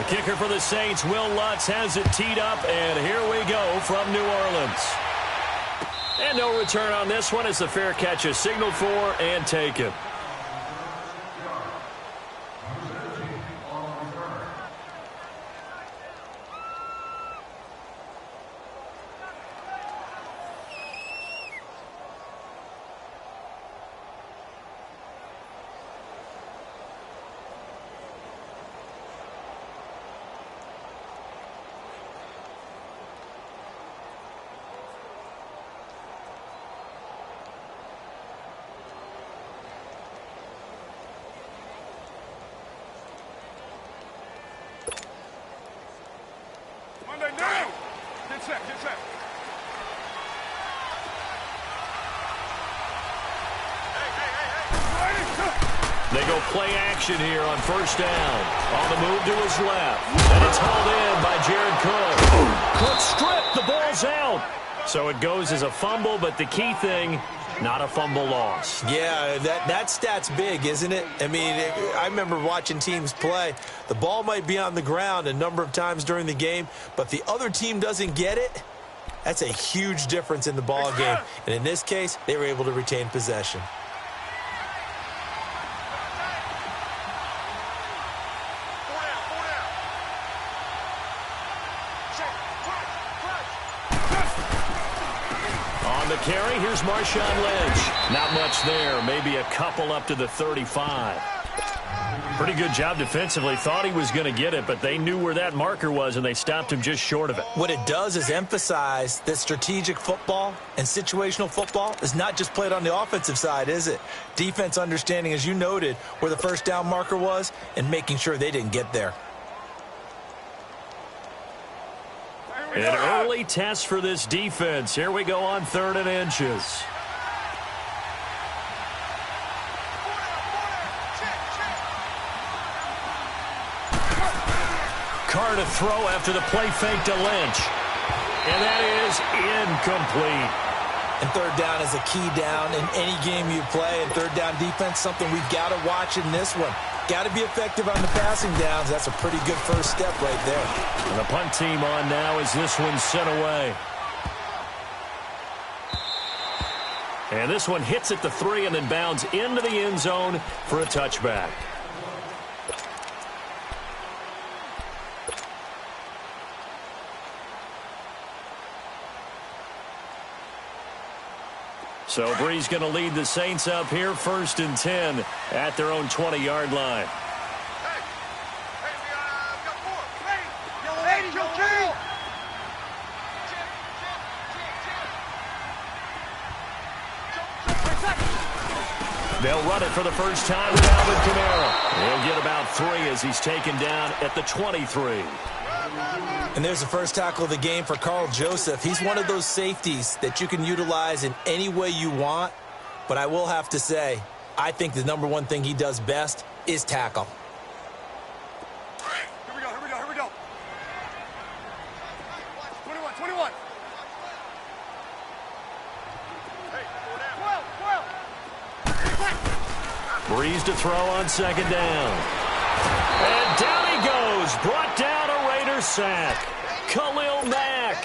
The kicker for the Saints, Will Lutz, has it teed up, and here we go from New Orleans. And no return on this one as the fair catch is signaled for and taken. They go play action here on first down. On the move to his left. And it's hauled in by Jared Cook. Cook stripped. The ball's out. So it goes as a fumble, but the key thing, not a fumble loss. Yeah, that stat's big, isn't it? I mean, I remember watching teams play. The ball might be on the ground a number of times during the game, but the other team doesn't get it. That's a huge difference in the ball game. And in this case, they were able to retain possession. Carry, here's Marshawn Lynch. Not much there, maybe a couple up to the 35. Pretty good job defensively. Thought he was going to get it, but they knew where that marker was, and they stopped him just short of it. What it does is emphasize that strategic football and situational football is not just played on the offensive side, is it? Defense understanding, as you noted, where the first down marker was and making sure they didn't get there. An early test for this defense. Here we go on 3rd and inches. Carr to throw after the play fake to Lynch. And that is incomplete. And 3rd down is a key down in any game you play. And 3rd down defense, something we've got to watch in this one. Got to be effective on the passing downs. That's a pretty good first step right there. And the punt team on now as this one's sent away. And this one hits at the 3 and then bounds into the end zone for a touchback. So Bree's going to lead the Saints up here 1st and 10 at their own 20-yard line. They'll run it for the first time with Alvin Kamara. He'll get about 3 as he's taken down at the 23. And there's the first tackle of the game for Carl Joseph. He's one of those safeties that you can utilize in any way you want. But I will have to say, I think the number one thing he does best is tackle. Here we go. 21. Breeze to throw on 2nd down. And down he goes. Brought down a Raiders sack. Khalil Mack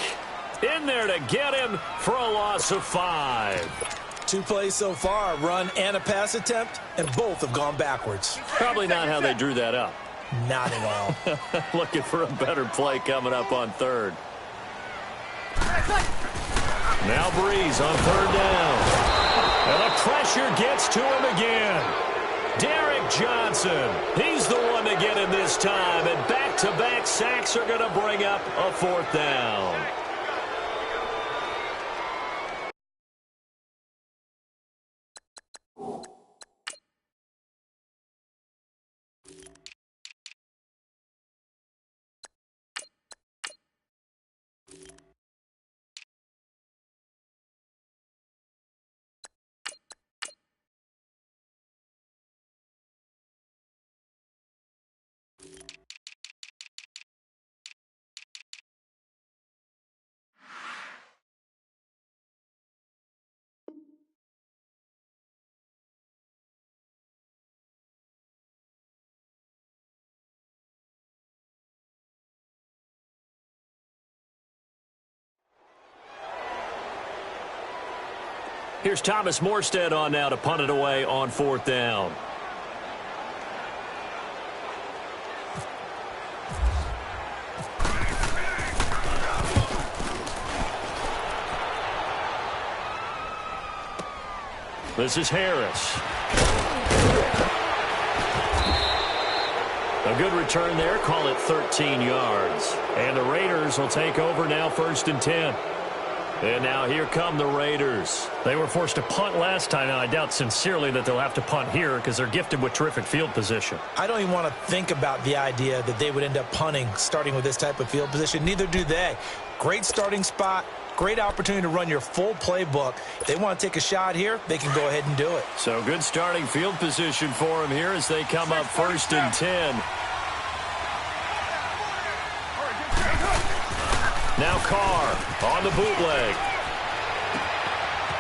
in there to get him for a loss of 5. 2 plays so far, a run and a pass attempt, and both have gone backwards. Probably not how they drew that up. Not at all. Looking for a better play coming up on 3rd. Now Breeze on 3rd down. And the pressure gets to him again. Derek Johnson, he's the one to get him this time, and back-to-back sacks are going to bring up a 4th down. Here's Thomas Morstead on now to punt it away on 4th down. This is Harris. A good return there. Call it 13 yards. And the Raiders will take over now, 1st and 10. And now here come the Raiders. They were forced to punt last time. Now, I doubt sincerely that they'll have to punt here because they're gifted with terrific field position. I don't even want to think about the idea that they would end up punting starting with this type of field position. Neither do they. Great starting spot. Great opportunity to run your full playbook. If they want to take a shot here, they can go ahead and do it. So good starting field position for them here as they come up 1st and 10. Now Carr on the bootleg.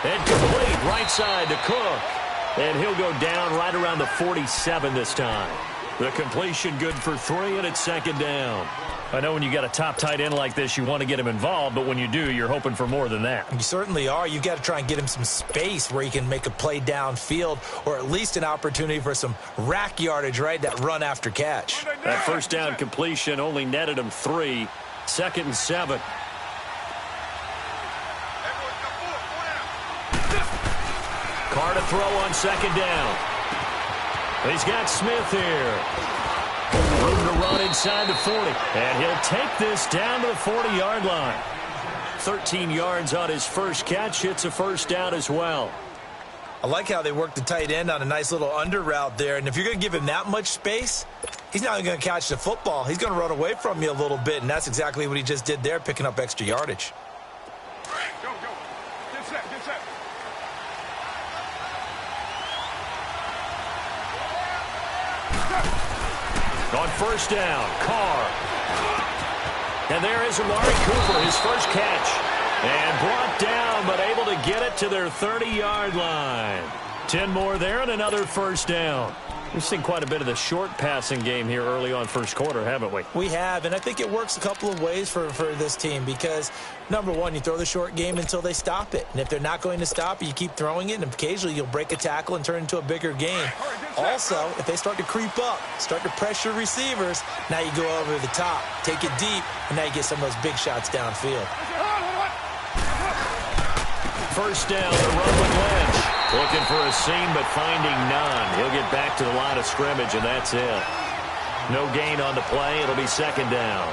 And complete right side to Cook. And he'll go down right around the 47 this time. The completion good for 3, and it's 2nd down. I know when you got a top tight end like this, you want to get him involved, but when you do, you're hoping for more than that. You certainly are. You've got to try and get him some space where he can make a play downfield or at least an opportunity for some rack yardage, right? That run after catch. That 1st down completion only netted him 3. 2nd and 7. Carr to throw on 2nd down. He's got Smith here. Room to run inside the 40. And he'll take this down to the 40-yard line. 13 yards on his first catch. It's a 1st down as well. I like how they work the tight end on a nice little under route there. And if you're going to give him that much space, he's not going to catch the football. He's going to run away from you a little bit, and that's exactly what he just did there, picking up extra yardage. Go. Get set. On 1st down, Carr. And there is Amari Cooper, his first catch. And brought down, but able to get it to their 30-yard line. 10 more there and another 1st down. We've seen quite a bit of the short passing game here early on 1st quarter, haven't we? We have, and I think it works a couple of ways for this team because, number one, you throw the short game until they stop it. And if they're not going to stop it, you keep throwing it, and occasionally you'll break a tackle and turn it into a bigger game. Also, if they start to creep up, start to pressure receivers, now you go over the top, take it deep, and now you get some of those big shots downfield. 1st down, the run with Lynch. Looking for a seam, but finding none. He'll get back to the line of scrimmage, and that's it. No gain on the play. It'll be 2nd down.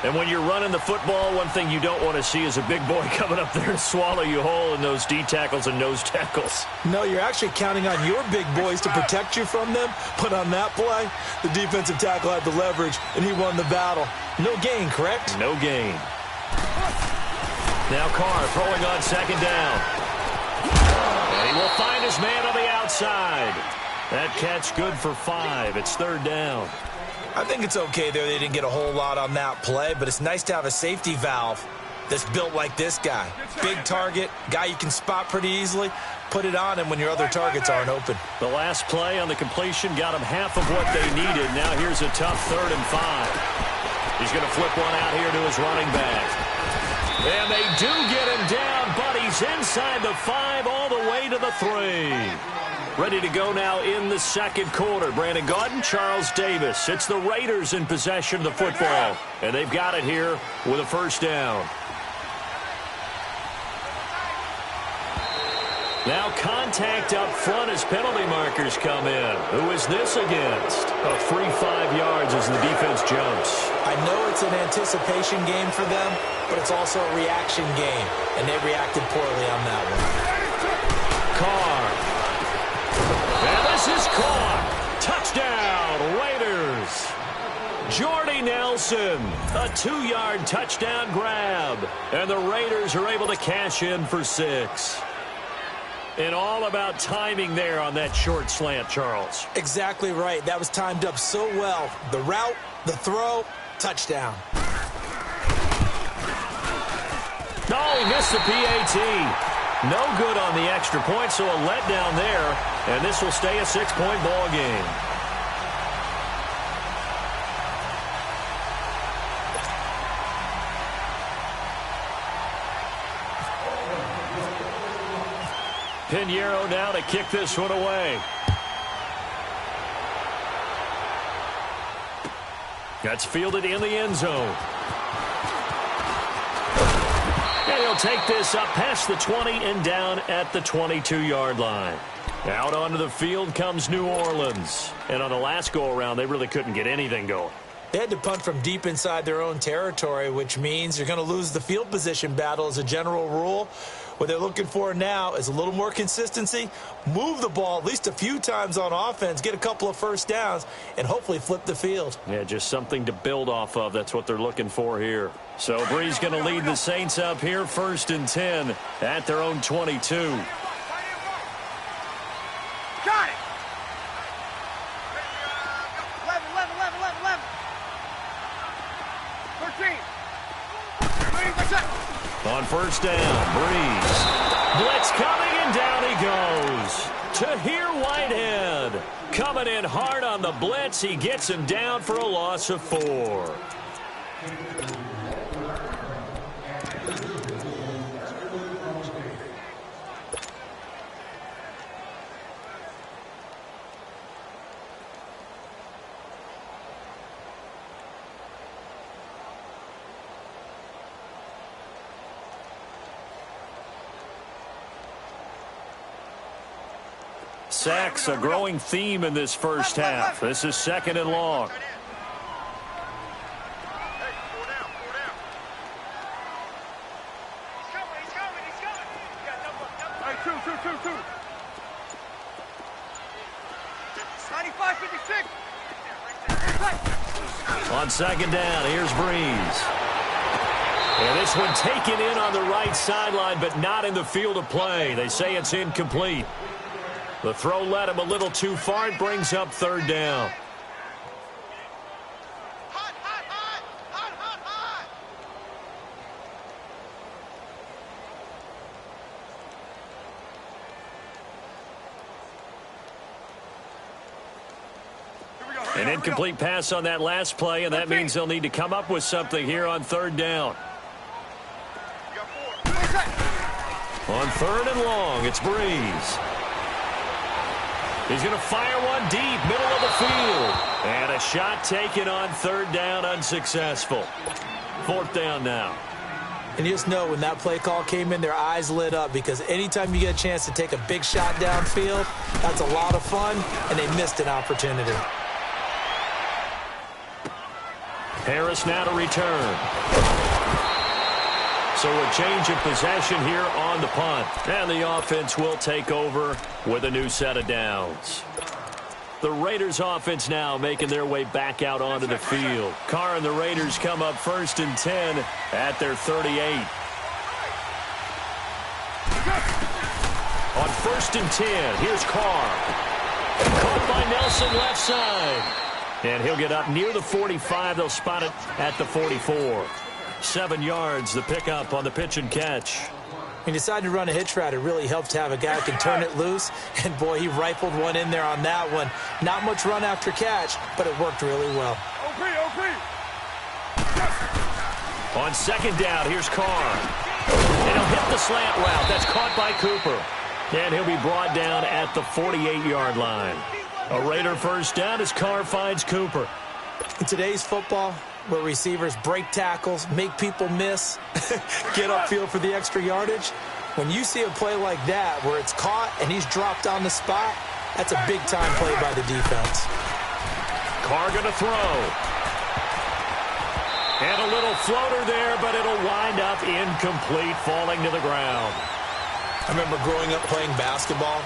And when you're running the football, one thing you don't want to see is a big boy coming up there and swallow you whole in those D tackles and nose tackles. No, you're actually counting on your big boys to protect you from them. But on that play, the defensive tackle had the leverage, and he won the battle. No gain, correct? No gain. Now Carr throwing on 2nd down. And he will find his man on the outside. That catch good for 5. It's 3rd down. I think it's okay there. They didn't get a whole lot on that play, but it's nice to have a safety valve that's built like this guy. Big target, guy you can spot pretty easily. Put it on him when your other targets aren't open. The last play on the completion got him half of what they needed. Now here's a tough 3rd and 5. He's going to flip one out here to his running back. And they do get him down, but he's inside the 5 all the way to the 3. Ready to go now in the 2nd quarter. Brandon Gaudin, Charles Davis. It's the Raiders in possession of the football. And they've got it here with a 1st down. Now contact up front as penalty markers come in. Who is this against? A free 5 yards as the defense jumps. I know it's an anticipation game for them, but it's also a reaction game, and they reacted poorly on that one. Carr. And this is caught. Touchdown, Raiders. Jordy Nelson, a 2-yard touchdown grab. And the Raiders are able to cash in for 6. And all about timing there on that short slant, Charles. Exactly right. That was timed up so well. The route, the throw, touchdown. Oh, he missed the PAT. No good on the extra point, so a letdown there. And this will stay a 6-point ball game. Pinheiro now to kick this one away. That's fielded in the end zone. And he'll take this up past the 20 and down at the 22-yard line. Out onto the field comes New Orleans. And on the last go-around, they really couldn't get anything going. They had to punt from deep inside their own territory, which means you're going to lose the field position battle as a general rule. What they're looking for now is a little more consistency, move the ball at least a few times on offense, get a couple of first downs, and hopefully flip the field. Yeah, just something to build off of. That's what they're looking for here. So Bree's going to lead the Saints up here, 1st and 10 at their own 22. Got it. 13. On 1st down, Breeze. Blitz coming, and down he goes. Tahir Whitehead coming in hard on the blitz. He gets him down for a loss of 4. Sacks, a growing theme in this first half. This is 2nd and long. Hey, two. 95-56. On 2nd down, here's Breeze. And this one taken in on the right sideline, but not in the field of play. They say it's incomplete. The throw led him a little too far. It brings up 3rd down. An incomplete pass on that last play, and that means they'll need to come up with something here on 3rd down. On 3rd and long, it's Breeze. He's going to fire one deep, middle of the field. And a shot taken on 3rd down, unsuccessful. 4th down now. And you just know when that play call came in, their eyes lit up, because anytime you get a chance to take a big shot downfield, that's a lot of fun, and they missed an opportunity. Harris now to return. So a change of possession here on the punt. And the offense will take over with a new set of downs. The Raiders offense now making their way back out onto the field. Carr and the Raiders come up 1st and 10 at their 38. On 1st and 10, here's Carr. Caught by Nelson left side. And he'll get up near the 45. They'll spot it at the 44. 7 yards, the pickup on the pitch and catch. When you decide to run a hitch route, it really helps to have a guy who can turn it loose. And, boy, he rifled one in there on that one. Not much run after catch, but it worked really well. OP. On 2nd down, here's Carr. And he'll hit the slant route. That's caught by Cooper. And he'll be brought down at the 48-yard line. A Raider 1st down as Carr finds Cooper. In today's football, where receivers break tackles, make people miss, get upfield for the extra yardage, when you see a play like that where it's caught and he's dropped on the spot, that's a big-time play by the defense. Carr going to throw. And a little floater there, but it'll wind up incomplete, falling to the ground. I remember growing up playing basketball.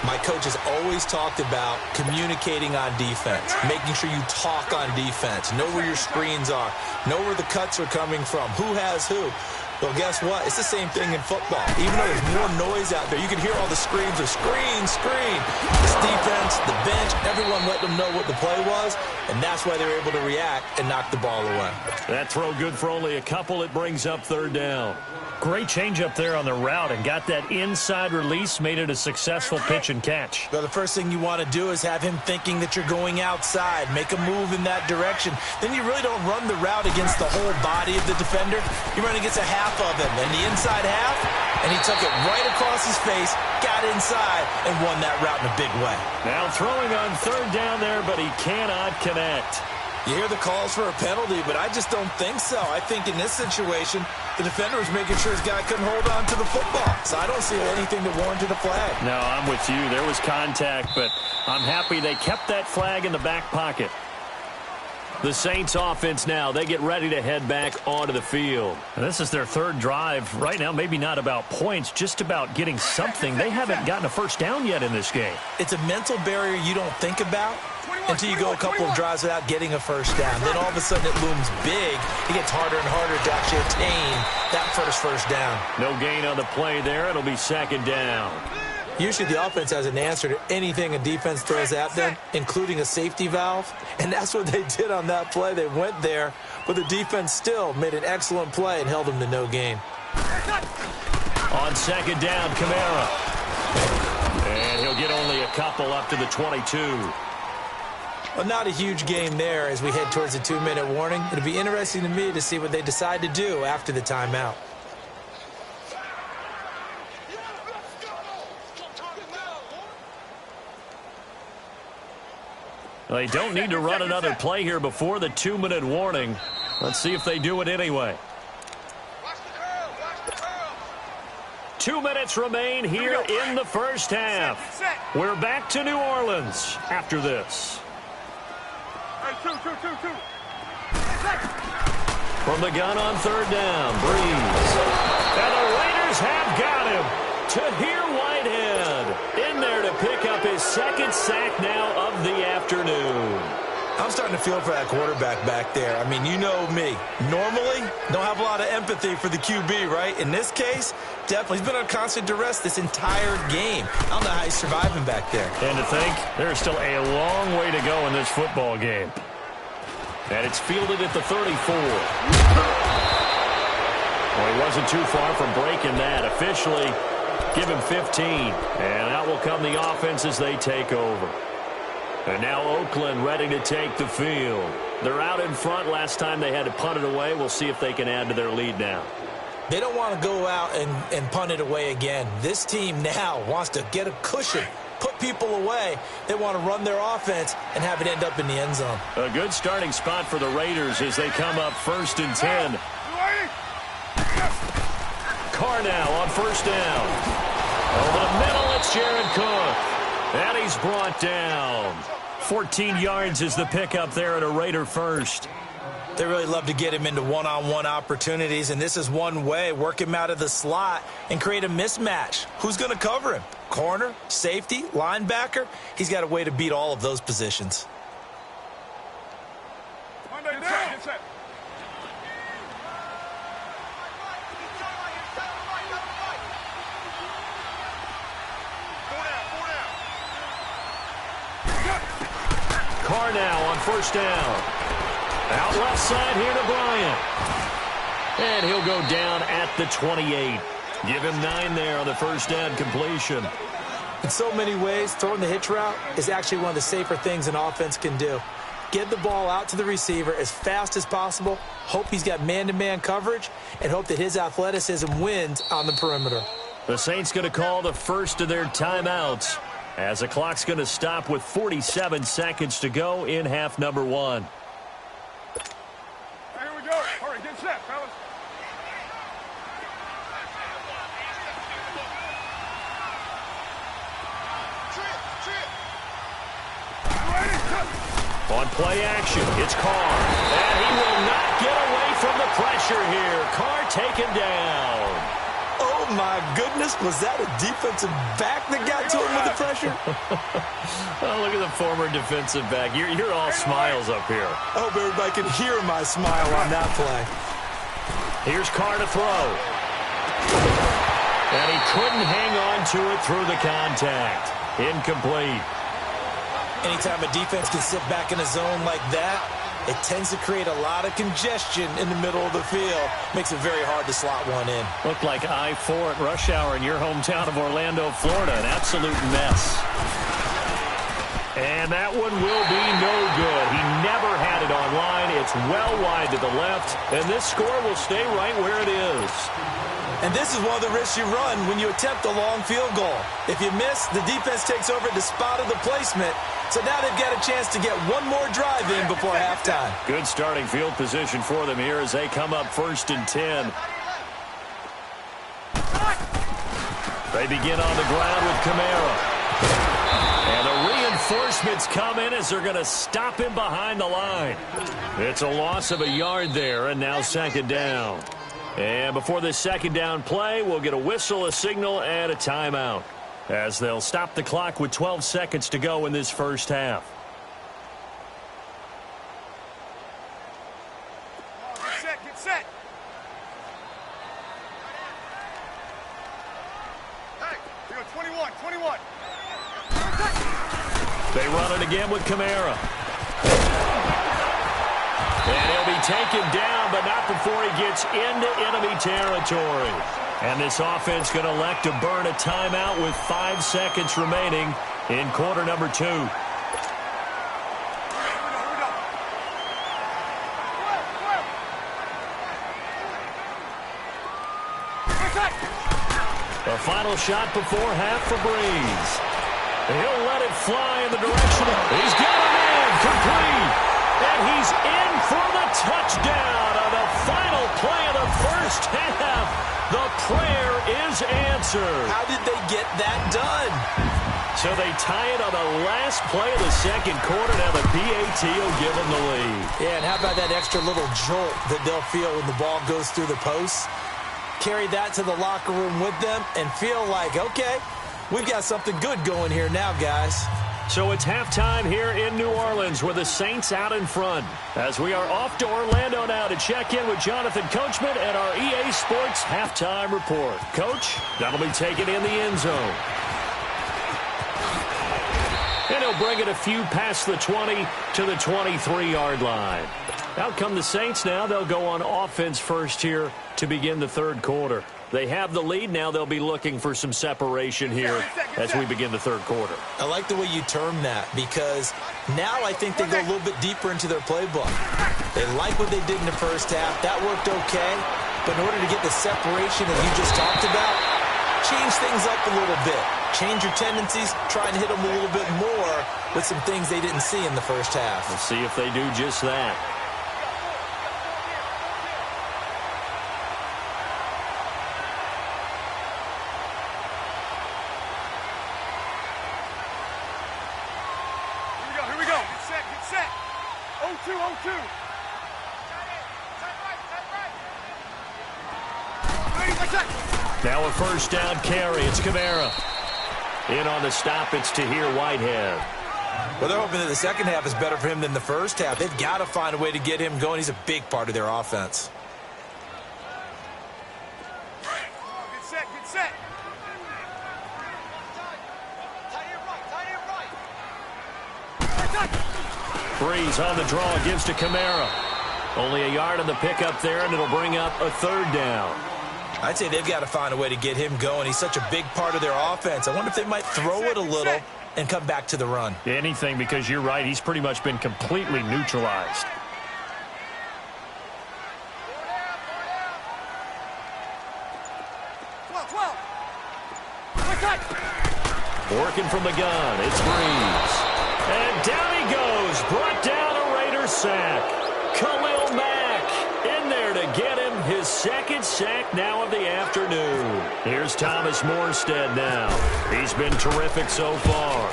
My coaches always talked about communicating on defense, making sure you talk on defense, know where your screens are, know where the cuts are coming from, who has who. Well, guess what? It's the same thing in football. Even though there's more noise out there, you can hear all the screams of screen. This defense, the bench, everyone let them know what the play was, and that's why they were able to react and knock the ball away. That throw good for only a couple. It brings up 3rd down. Great change up there on the route and got that inside release, made it a successful pitch and catch. Well, the first thing you want to do is have him thinking that you're going outside, make a move in that direction. Then you really don't run the route against the whole body of the defender. You run against a half half of him, and the inside half, and he took it right across his face, got inside, and won that route in a big way. Now throwing on third down there, but he cannot connect. You hear the calls for a penalty, but I just don't think so. I think in this situation, the defender was making sure his guy couldn't hold on to the football. So I don't see anything that warranted a flag. No, I'm with you. There was contact, but I'm happy they kept that flag in the back pocket. The Saints offense now, they get ready to head back onto the field. And this is their third drive. Right now, maybe not about points, just about getting something. They haven't gotten a first down yet in this game. It's a mental barrier you don't think about until you go a couple of drives without getting a first down. Then all of a sudden it looms big. It gets harder and harder to actually attain that first down. No gain on the play there. It'll be second down. Usually the offense has an answer to anything a defense throws at them, including a safety valve. And that's what they did on that play. They went there, but the defense still made an excellent play and held them to no gain. On second down, Kamara. And he'll get only a couple up to the 22. Well, not a huge game there as we head towards the 2-minute warning. It'll be interesting to me to see what they decide to do after the timeout. They don't need to run another play here before the 2-minute warning. Let's see if they do it anyway. 2 minutes remain here in the first half. We're back to New Orleans after this. From the gun on third down, Breeze. And the Raiders have got him. Tahir Whitehead in there to pick up his second sack now of the afternoon. I'm starting to feel for that quarterback back there. I mean, you know me. Normally, don't have a lot of empathy for the QB, right? In this case, definitely. He's been on constant duress this entire game. I don't know how he's surviving back there. And to think, there's still a long way to go in this football game. And it's fielded at the 34. Well, he wasn't too far from breaking that. Officially, give him 15. And out will come the offense as they take over. And now Oakland ready to take the field. They're out in front. Last time they had to punt it away. We'll see if they can add to their lead now. They don't want to go out and punt it away again. This team now wants to get a cushion, put people away. They want to run their offense and have it end up in the end zone. A good starting spot for the Raiders as they come up 1st and 10. Carr now on first down. Over the middle, it's Jared Cook. And he's brought down. 14 yards is the pickup there at a Raider first. They really love to get him into one-on-one opportunities, and this is one way. Work him out of the slot and create a mismatch. Who's going to cover him? Corner, safety, linebacker? He's got a way to beat all of those positions. Carr now on first down. Out left side here to Bryant. And he'll go down at the 28. Give him 9 there on the first down completion. In so many ways, throwing the hitch route is actually one of the safer things an offense can do. Get the ball out to the receiver as fast as possible, hope he's got man-to-man coverage, and hope that his athleticism wins on the perimeter. The Saints going to call the first of their timeouts as the clock's going to stop with 47 seconds to go in half number 1. Here we go. All right, get set, fellas. On play action, it's Carr. And he will not get away from the pressure here. Carr taken down. Oh, my goodness. Was that a defensive back that got to him with the pressure? Oh, look at the former defensive back. You're all smiles up here. I hope everybody can hear my smile on that play. Here's Carr to throw. And he couldn't hang on to it through the contact. Incomplete. Anytime a defense can sit back in a zone like that, it tends to create a lot of congestion in the middle of the field. Makes it very hard to slot one in. Looked like I-4 at rush hour in your hometown of Orlando, Florida. An absolute mess. And that one will be no good. He never had it on line. It's well wide to the left, and this score will stay right where it is. And this is one of the risks you run when you attempt a long field goal. If you miss, the defense takes over at the spot of the placement. So now they've got a chance to get one more drive in before halftime. Good starting field position for them here as they come up 1st and 10. They begin on the ground with Kamara. And the reinforcements come in as they're going to stop him behind the line. It's a loss of a yard there, and now 2nd down. And before this 2nd down play, we'll get a whistle, a signal, and a timeout, as they'll stop the clock with 12 seconds to go in this first half. Get set, get set. Hey, we go 21, 21. They run it again with Kamara. And he'll be taken down, but not before he gets into enemy territory. And this offense going to elect to burn a timeout with 5 seconds remaining in quarter number 2. The final shot before half for Breeze. He'll let it fly in the direction of... He's got him in, complete. And he's in for the touchdown on the final play of the first half. The prayer is answered. How did they get that done? So they tie it on the last play of the 2nd quarter. Now the PAT will give them the lead. Yeah, and how about that extra little jolt that they'll feel when the ball goes through the posts? Carry that to the locker room with them and feel like, okay, we've got something good going here now, guys. So it's halftime here in New Orleans with the Saints out in front. As we are off to Orlando now to check in with Jonathan Coachman and our EA Sports halftime report. Coach, that'll be taken in the end zone. And he'll bring it a few past the 20 to the 23-yard line. Out come the Saints now. They'll go on offense first here to begin the 3rd quarter. They have the lead. Now they'll be looking for some separation here as we begin the 3rd quarter. I like the way you term that because now I think they go a little bit deeper into their playbook. They like what they did in the first half. That worked okay. But in order to get the separation that you just talked about, change things up a little bit. Change your tendencies. Try and hit them a little bit more with some things they didn't see in the first half. We'll see if they do just that. Now a 1st down carry. It's Kamara. In on the stop, it's Tahir Whitehead. Well, they're hoping that the 2nd half is better for him than the first half. They've got to find a way to get him going. He's a big part of their offense. Get set, get set. Breeze on the draw, gives to Kamara. Only a yard on the pickup there, and it'll bring up a 3rd down. I'd say they've got to find a way to get him going. He's such a big part of their offense. I wonder if they might throw it a little and come back to the run. Anything, because you're right. He's pretty much been completely neutralized. Working from the gun, it's Breeze. And down he goes, brought down a Raider sack. Khalil Mack in there to get him his 2nd sack now of the afternoon. Here's Thomas Morstead now. He's been terrific so far.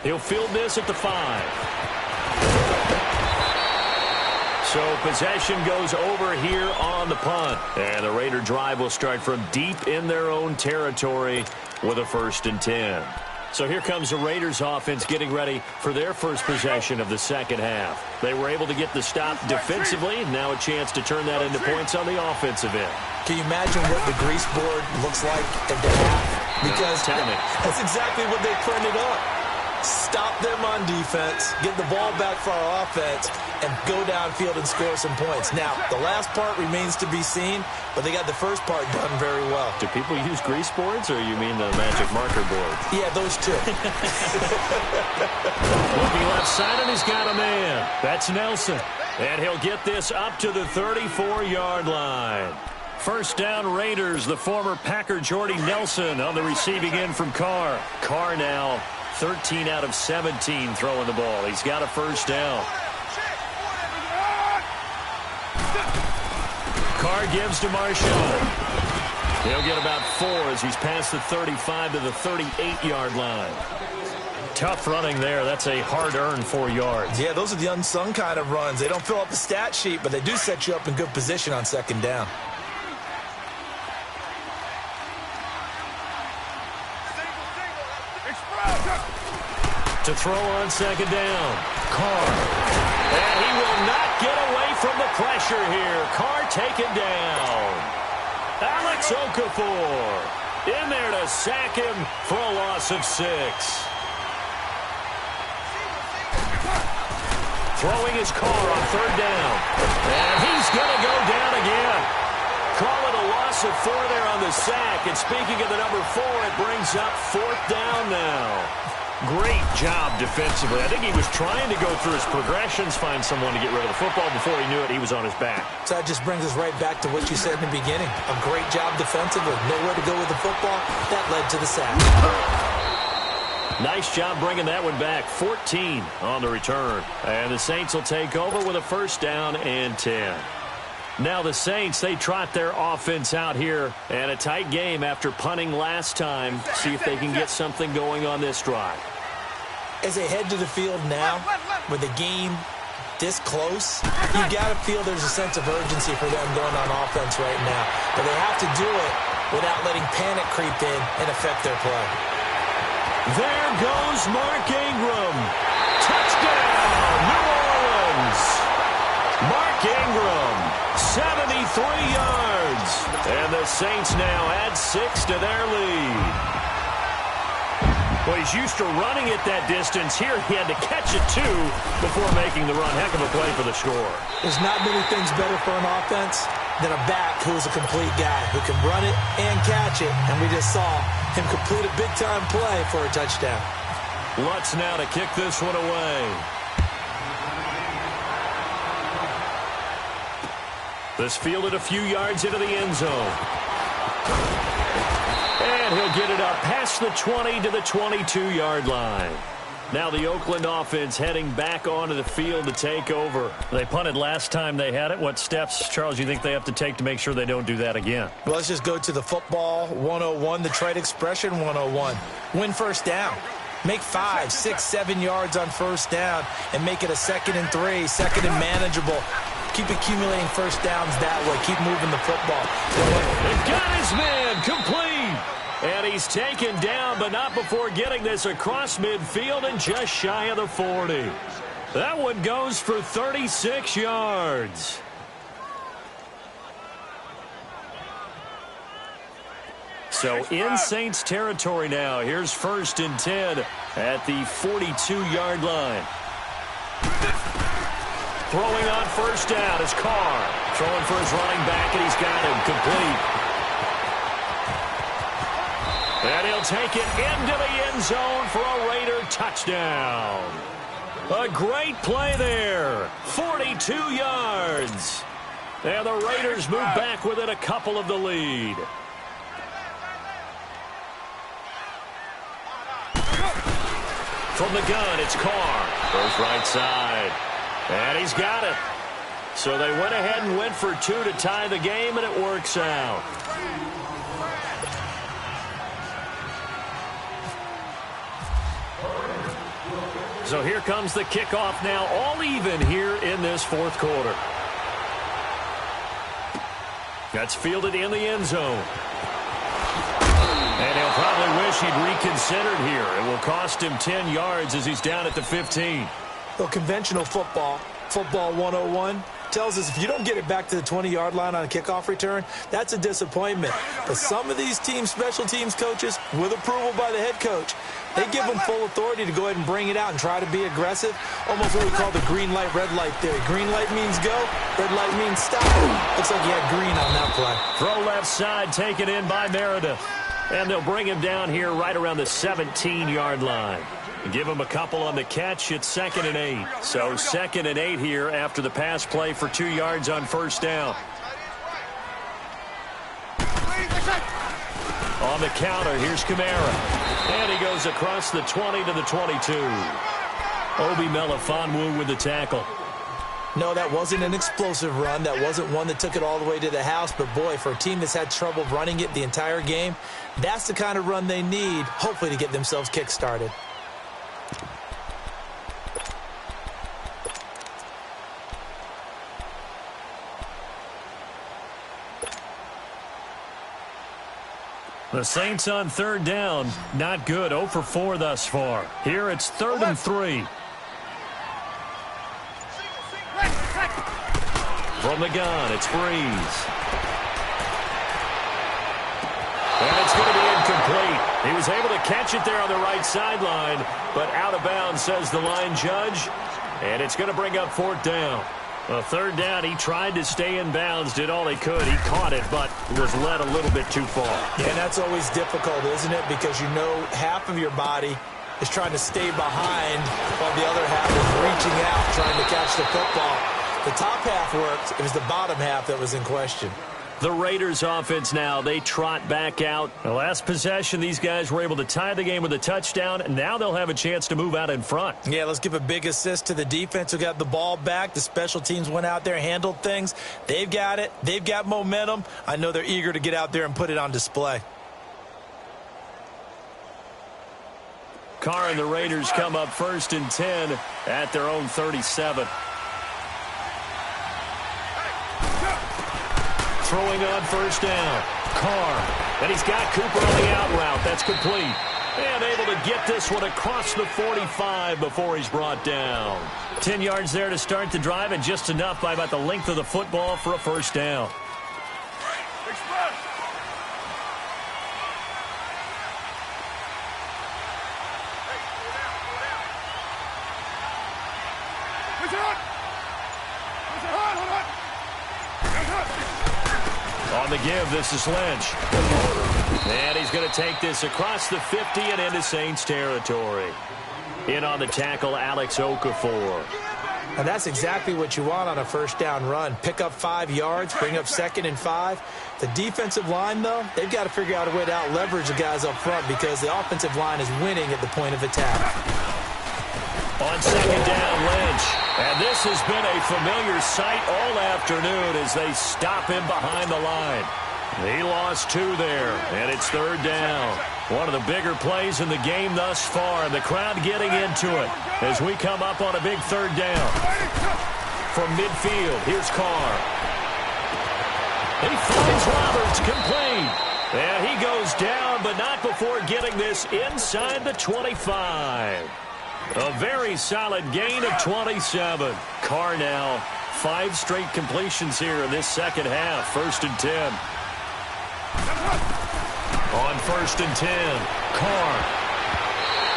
He'll field this at the 5. So possession goes over here on the punt. And the Raider drive will start from deep in their own territory with a 1st and 10. So here comes the Raiders offense getting ready for their first possession of the 2nd half. They were able to get the stop defensively. Now a chance to turn that into points on the offensive end. Can you imagine what the grease board looks like at the half? Because that's exactly what they printed up. stop them on defense, get the ball back for our offense, and go downfield and score some points. Now, the last part remains to be seen, but they got the first part done very well. Do people use grease boards, or you mean the magic marker boards? Yeah, those two. Looking left side, and he's got a man. That's Nelson. And he'll get this up to the 34-yard line. First down, Raiders. The former Packer Jordy Nelson on the receiving end from Carr. Carr now 13 out of 17 throwing the ball. He's got a first down. Carr gives to Marshall. He'll get about 4 as he's past the 35 to the 38-yard line. Tough running there. That's a hard-earned 4 yards. Yeah, those are the unsung kind of runs. They don't fill up the stat sheet, but they do set you up in good position on second down. To throw on second down. Carr. And he will not get away from the pressure here. Carr taken down. Alex Okafor in there to sack him for a loss of 6. Throwing his Carr on third down. And he's going to go down again. Call it a loss of 4 there on the sack. And speaking of the number 4, it brings up fourth down now. Great job defensively. I think he was trying to go through his progressions, find someone to get rid of the football. Before he knew it, he was on his back. So that just brings us right back to what you said in the beginning. A great job defensively. Nowhere to go with the football. That led to the sack. Nice job bringing that one back. 14 on the return. And the Saints will take over with a first down and 10. Now the Saints, they trot their offense out here. And a tight game after punting last time. See if they can get something going on this drive. As they head to the field now, with the game this close, you got to feel there's a sense of urgency for them going on offense right now. But they have to do it without letting panic creep in and affect their play. There goes Mark Ingram. Touchdown, New Orleans. Mark Ingram, 73 yards. And the Saints now add 6 to their lead. Well, he's used to running it that distance. Here he had to catch it, too, before making the run. Heck of a play for the score. There's not many things better for an offense than a back who's a complete guy who can run it and catch it. And we just saw him complete a big-time play for a touchdown. Lutz now to kick this one away. This fielded a few yards into the end zone. And he'll get it up past the 20 to the 22-yard line. Now the Oakland offense heading back onto the field to take over. They punted last time they had it. What steps, Charles, you think they have to take to make sure they don't do that again? Well, let's just go to the football 101, the trade expression 101. Win first down. Make 5, 6, 7 yards on first down and make it a 2nd and 3, 2nd and manageable. Keep accumulating first downs that way. Keep moving the football. They've got his man complete. And he's taken down, but not before getting this across midfield and just shy of the 40. That one goes for 36 yards. So in Saints territory now. Here's 1st and 10 at the 42-yard line. Throwing on first down is Carr. Throwing for his running back, and he's got him complete. And he'll take it into the end zone for a Raider touchdown. A great play there. 42 yards. And the Raiders move back within a couple of the lead. From the gun, it's Carr. Goes right side. And he's got it. So they went ahead and went for 2 to tie the game, and it works out. So here comes the kickoff now, all even here in this fourth quarter. That's fielded in the end zone. And he'll probably wish he'd reconsidered here. It will cost him 10 yards as he's down at the 15. Well, conventional football 101, tells us if you don't get it back to the 20-yard line on a kickoff return, that's a disappointment. But some of these special teams coaches, with approval by the head coach, they give them full authority to go ahead and bring it out and try to be aggressive, almost what we call the green light, red light theory. Green light means go, red light means stop. Looks like he had green on that play. Throw left side, taken in by Meredith. And they'll bring him down here right around the 17-yard line. Give him a couple on the catch. It's 2nd and 8. So 2nd and 8 here after the pass play for 2 yards on first down. On the counter, here's Kamara. And he goes across the 20 to the 22. Obi Melifonwu with the tackle. No, that wasn't an explosive run. That wasn't one that took it all the way to the house. But, boy, for a team that's had trouble running it the entire game, that's the kind of run they need, hopefully, to get themselves kick-started. The Saints on 3rd down. Not good. 0 for 4 thus far. Here it's 3rd and 3. From the gun, it's Breeze. And it's going to be incomplete. He was able to catch it there on the right sideline, but out of bounds, says the line judge. And it's going to bring up 4th down. A 3rd down, he tried to stay in bounds, did all he could. He caught it, but was led a little bit too far. Yeah, and that's always difficult, isn't it? Because you know half of your body is trying to stay behind while the other half is reaching out, trying to catch the football. The top half worked. It was the bottom half that was in question. The Raiders offense now, they trot back out. The last possession, these guys were able to tie the game with a touchdown, and now they'll have a chance to move out in front. Yeah, let's give a big assist to the defense who got the ball back. The special teams went out there, handled things. They've got it. They've got momentum. I know they're eager to get out there and put it on display. Carr and the Raiders come up 1st and 10 at their own 37. Throwing on 1st down. Carr. And he's got Cooper on the out route. That's complete. And able to get this one across the 45 before he's brought down. 10 yards there to start the drive, and just enough by about the length of the football for a 1st down. On the give, this is Lynch. And he's going to take this across the 50 and into Saints territory. In on the tackle, Alex Okafor. And that's exactly what you want on a 1st down run. Pick up 5 yards, bring up 2nd and 5. The defensive line, though, they've got to figure out a way to out-leverage the guys up front because the offensive line is winning at the point of attack. On 2nd down, Lynch. And this has been a familiar sight all afternoon as they stop him behind the line. He lost 2 there, and it's 3rd down. One of the bigger plays in the game thus far, and the crowd getting into it as we come up on a big 3rd down. From midfield, here's Carr. He finds Roberts, complete. Yeah, he goes down, but not before getting this inside the 25. A very solid gain of 27. Carr now, 5 straight completions here in this second half. 1st and 10. On 1st and 10, Carr.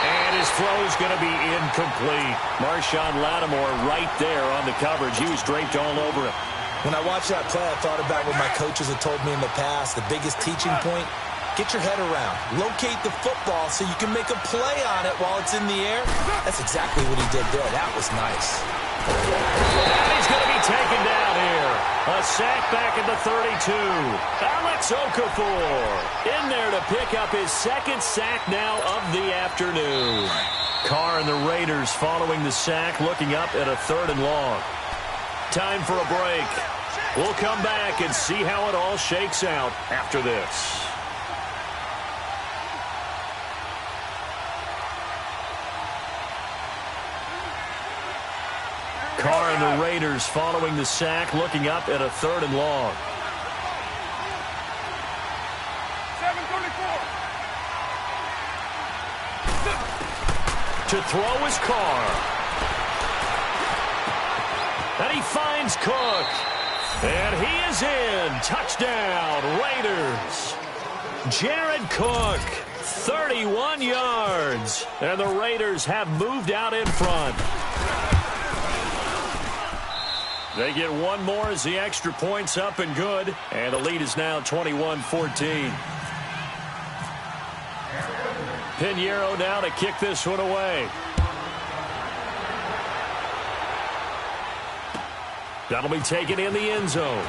And his throw is going to be incomplete. Marshawn Lattimore right there on the coverage. He was draped all over it. When I watched that play, I thought about what my coaches had told me in the past. The biggest teaching point, get your head around. Locate the football so you can make a play on it while it's in the air. That's exactly what he did there. That was nice. And he's going to be taken down here. A sack back at the 32. Alex Okafor in there to pick up his 2nd sack now of the afternoon. Carr and the Raiders following the sack, looking up at a 3rd and long. Time for a break. We'll come back and see how it all shakes out after this. Carr and the Raiders following the sack, looking up at a 3rd and long. 7:34. To throw is Carr. And he finds finds Cook. And he is in. Touchdown, Raiders. Jared Cook, 31 yards. And the Raiders have moved out in front. They get one more as the extra point's up and good. And the lead is now 21-14. Pinheiro now to kick this one away. That'll be taken in the end zone.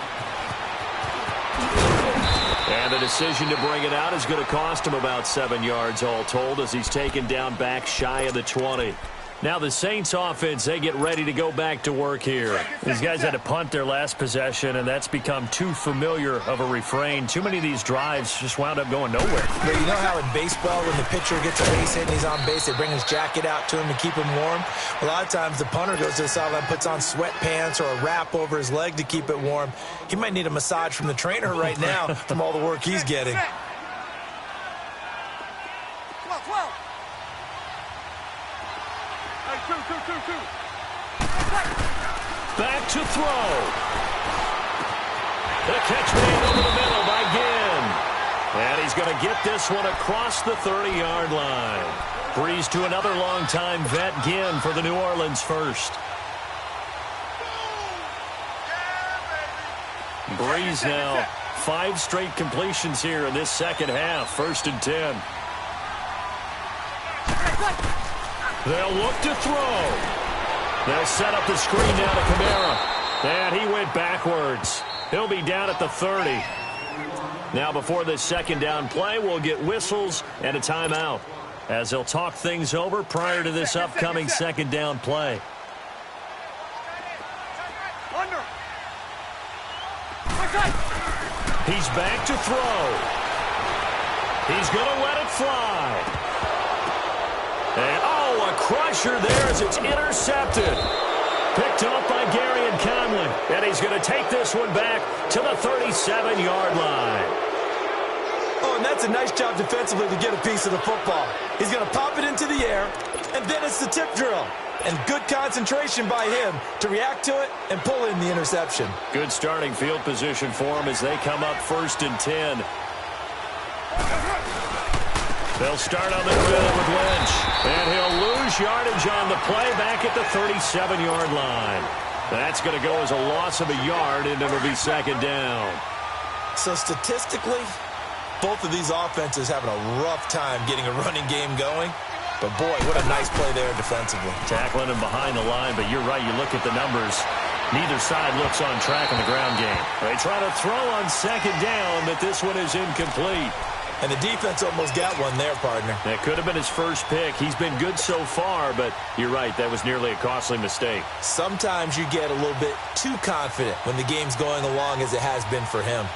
And the decision to bring it out is going to cost him about 7 yards all told as he's taken down back shy of the 20. Now the Saints offense, they get ready to go back to work here. These guys had to punt their last possession, and that's become too familiar of a refrain. Too many of these drives just wound up going nowhere. But you know how in baseball, when the pitcher gets a base hit and he's on base, they bring his jacket out to him to keep him warm? A lot of times the punter goes to the sideline, puts on sweatpants or a wrap over his leg to keep it warm. He might need a massage from the trainer right now from all the work he's getting. Back to throw. The catch made over the middle by Ginn. And he's going to get this one across the 30-yard line. Breeze to another longtime vet, Ginn, for the New Orleans first. Breeze now 5 straight completions here in this second half. 1st and 10. They'll look to throw. They'll set up the screen now to Kamara. And he went backwards. He'll be down at the 30. Now before this second down play, we'll get whistles and a timeout as they'll talk things over prior to this upcoming second down play. He's back to throw. He's going to let it fly. And, a crusher there as it's intercepted. Picked up by Gary and Conley. And he's going to take this one back to the 37-yard line. Oh, and that's a nice job defensively to get a piece of the football. He's going to pop it into the air, and then it's the tip drill. And good concentration by him to react to it and pull in the interception. Good starting field position for him as they come up 1st and 10. They'll start on the drill with Lynch. And he'll lose yardage on the play back at the 37-yard line. That's going to go as a loss of a yard, and it'll be second down. So statistically, both of these offenses having a rough time getting a running game going. But, boy, what a nice play there defensively. Tackling him behind the line, but you're right. You look at the numbers. Neither side looks on track in the ground game. They try to throw on second down, but this one is incomplete. And the defense almost got one there, partner. That could have been his first pick. He's been good so far, but you're right. That was nearly a costly mistake. Sometimes you get a little bit too confident when the game's going along as it has been for him.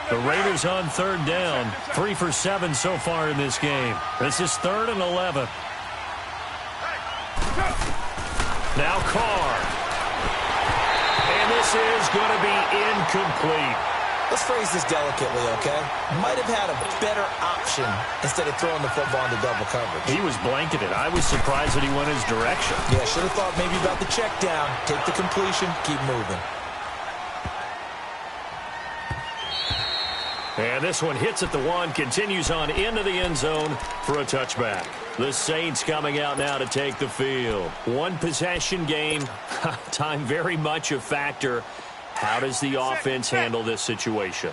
The Raiders on 3rd down. 3 for 7 so far in this game. This is 3rd and 11. Now Carr. And this is going to be incomplete. Let's phrase this delicately, okay? Might have had a better option instead of throwing the football into double coverage. He was blanketed. I was surprised that he went his direction. Yeah, should have thought maybe about the check down. Take the completion, keep moving. And this one hits at the 1, continues on into the end zone for a touchback. The Saints coming out now to take the field. 1 possession game. Time very much a factor. How does the offense handle this situation?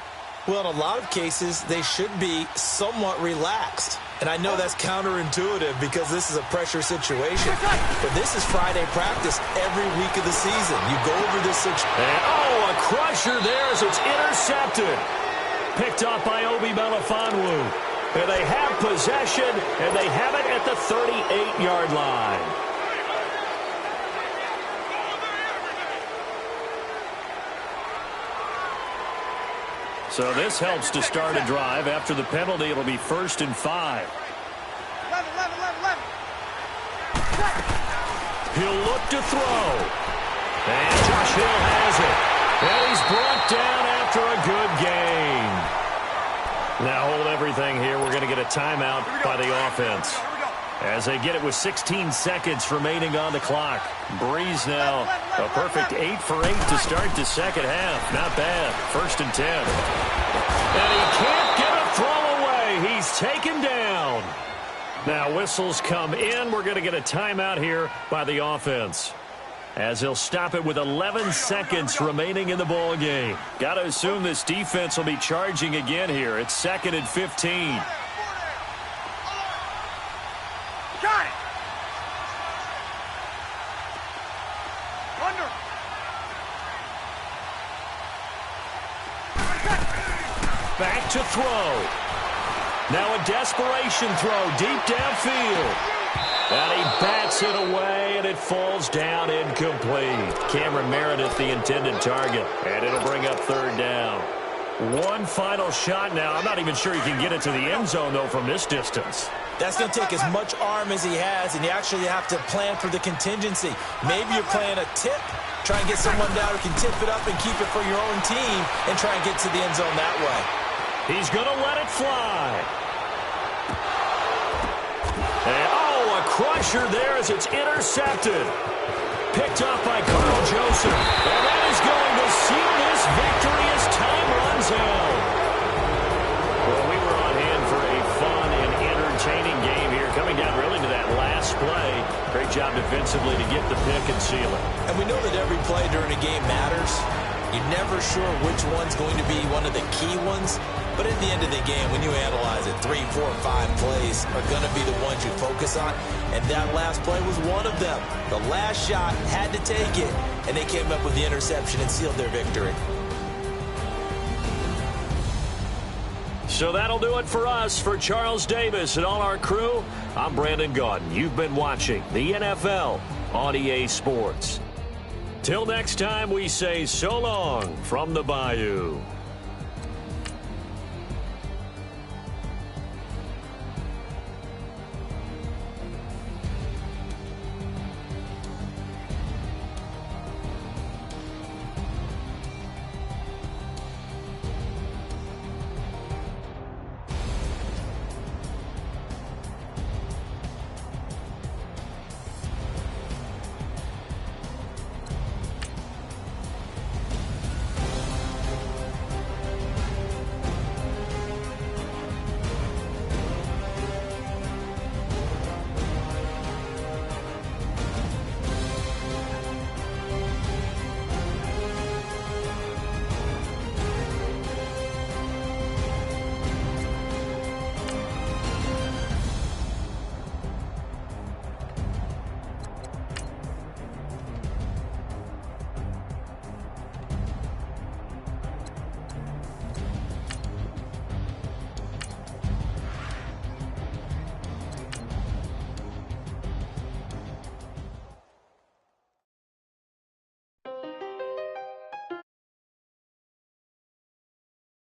Well, in a lot of cases, they should be somewhat relaxed. And I know that's counterintuitive because this is a pressure situation. But this is Friday practice every week of the season. You go over this situation. And, a crusher there as it's intercepted. Picked up by Obi Melifonwu. And they have possession, and they have it at the 38-yard line. So this helps to start a drive. After the penalty, it'll be 1st and 5. He'll look to throw. And Josh Hill has it. And he's brought down after a good game. Now hold everything here. We're going to get a timeout by the offense. As they get it with 16 seconds remaining on the clock. Breeze now a perfect 8 for 8 to start the second half. Not bad. 1st and 10. And he can't get a throw away. He's taken down. Now whistles come in. We're going to get a timeout here by the offense, as he'll stop it with 11 seconds remaining in the ball game. Got to assume this defense will be charging again here. It's 2nd and 15. Got it. Under. Back to throw. Now a desperation throw deep downfield. And he bats it away, and it falls down incomplete. Cameron Meredith, the intended target, and it'll bring up 3rd down. One final shot now. I'm not even sure he can get it to the end zone, though, from this distance. That's going to take as much arm as he has, and you actually have to plan for the contingency. Maybe you're playing a tip. Try and get someone down who can tip it up and keep it for your own team and try and get to the end zone that way. He's going to let it fly. And, oh, a crusher there as it's intercepted. Picked off by Carl Joseph. And that is going to seal this victory as time runs out. Well, we were on hand for a fun and entertaining game here, coming down really to that last play. Great job defensively to get the pick and seal it. And we know that every play during a game matters. You're never sure which one's going to be one of the key ones. But at the end of the game, when you analyze it, 3, 4, 5 plays are going to be the ones you focus on. And that last play was one of them. The last shot had to take it, and they came up with the interception and sealed their victory. So that'll do it for us. For Charles Davis and all our crew, I'm Brandon Gaudin. You've been watching the NFL on EA Sports. Till next time, we say so long from the Bayou.